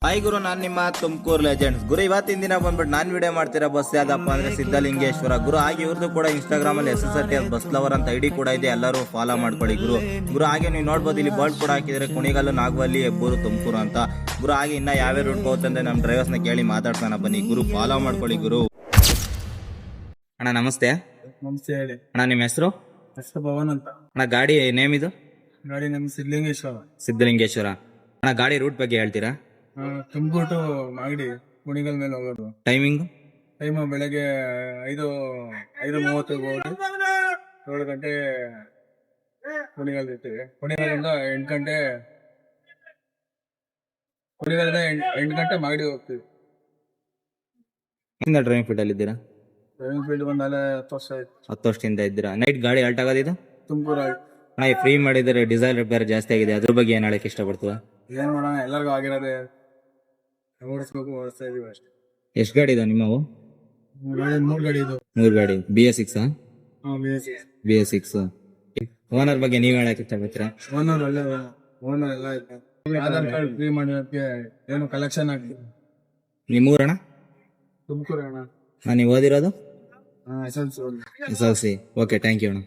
Hi ಗುರು, ನಾನು ನಿಮ್ಮ Tumakuru legends ಗುರು. ಇವತ್ತಿನ ದಿನ ಬಂದ್ಬಿಟ್ಟು ನಾನು ವಿಡಿಯೋ ಮಾಡ್ತಿರೋ ಬಸ್ ಯಾವ್ದಪ್ಪ ಅಂದ್ರೆ ಸಿದ್ಧಲಿಂಗೇಶ್ವರ ಗುರು. ಹಾಗೆ ಇವ್ರದ್ದು ಕೂಡ ಇನ್ಸ್ಟಾಗ್ರಾಮ್ ಅಲ್ಲಿ SSRTF ಬಸ್ ಲವರ್ ಅಂತ ಐಡಿ ಕೂಡ ಇದೆ, ಎಲ್ಲರೂ ಫಾಲೋ ಮಾಡ್ಕೊಳ್ಳಿ ಗುರು. ಹಾಗೆ ನೀವು ನೋಡ್ಬೋದು, ಇಲ್ಲಿ ಬೋರ್ಡ್ ಕೂಡ ಹಾಕಿದ್ರೆ ಕುಣಿಗಲ್ಲು, ನಾಗವಲ್ಲಿ, ಹೆಬ್ಬೂರು, ತುಮಕೂರು ಅಂತ ಗುರು. ಹಾಗೆ ಇನ್ನ ಯಾವ್ಯಾವ ರೂಟ್ ಹೋಗುತ್ತೆ ನಮ್ಮ ಡ್ರೈವರ್ಸ್ನ ಕೇಳಿ ಮಾತಾಡ್ತಾನ ಬನ್ನಿ ಗುರು. ಫಾಲೋ ಮಾಡ್ಕೊಳ್ಳಿ ಗುರು. ಅಣ್ಣ ನಮಸ್ತೆ. ನಮಸ್ತೆ ಹೇಳಿ ಅಣ್ಣ, ನಿಮ್ಮ ಹೆಸರು? ಹೆಸರು ಪವನ್ ಅಂತ. ಅಣ್ಣ ಗಾಡಿ ನೇಮ್ ಇದು? ಗಾಡಿ ನಮ್ಮ ಸಿದ್ಧಲಿಂಗೇಶ್ವರ. ಅಣ್ಣ ಗಾಡಿ ರೂಟ್ ಬಗ್ಗೆ ಹೇಳ್ತೀರಾ? ತುಮಕೂರು ಟು ಮಾಗಡಿ ಕುಣಿಗಲ್ ಮೇಲೆ ಹೋಗೋದು. ಟೈಮ್ ಬೆಳಗ್ಗೆ 5:30 ಹೋಗಿ 7 ಗಂಟೆ ಕುಣಿಗಲ್ ಇರ್ತೀವಿ. ಕುಣಿಗಲ್ಲಿಂದ 8 ಗಂಟೆ ಮಾಗಡಿ ಹೋಗ್ತೀವಿ. ಡ್ರೈವಿಂಗ್ ಫೀಲ್ಡ್ ಅಲ್ಲಿ ಇದ್ದೀರಾ? ಡ್ರೈವಿಂಗ್ ಫೀಲ್ಡ್ ಬಂದಾಲೆ 10 ವರ್ಷ ಆಯ್ತು. 10 ವರ್ಷದಿಂದ ಇದ್ದೀರಾ? ನೈಟ್ ಗಾಡಿ ಅಲ್ಟ್ ಆಗೋದಿದು? ತುಮಕೂರು ಅಣ್ಣ, ಫ್ರೀ ಮಾಡಿದರೆ ಡೀಸೆಲ್ ರೇಟ್ ಬೇರೆ ಜಾಸ್ತಿ ಆಗಿದೆ, ಅದ್ರ ಬಗ್ಗೆ ಏನ್ ಹೇಳಕ್ ಇಷ್ಟಪಡ್ತೀವ? ಏನ್ ಮಾಡೋಣ, ಎಲ್ಲರಿಗೂ ಆಗಿರೋದೇ, ಓಡಿಸ್ಬೇಕು, ಓಡಿಸ್ತಾ ಇದೀವಿ ಅಷ್ಟೇ. ಎಷ್ಟು ಗಾಡಿ ಇದೆ ನಿಮ್ಮವು? 3 ಗಾಡಿ ಇದು. 3 ಗಾಡಿ BS6? BS6. ಓನರ್ ಬಗ್ಗೆ ನೀವ್ ಹೇಳಕ್ ಇಷ್ಟಪಡ್ತೀರಾ? ಓನರ್ ಎಲ್ಲ ಐತೆ. ಆಧಾರ್ ಕಾರ್ಡ್ ಫ್ರೀ ಮಾಡೋದಕ್ಕೆ ಏನು ಕಲೆಕ್ಷನ್ ಆಗ್ತದೆ. ನಿಮ್ಮೂರಣ್ಣ? ತುಮಕೂರು ಅಣ್ಣ. ನೀವು ಓದಿರೋದು? SLC. SLC. Okay, thank you ಅಣ್ಣ.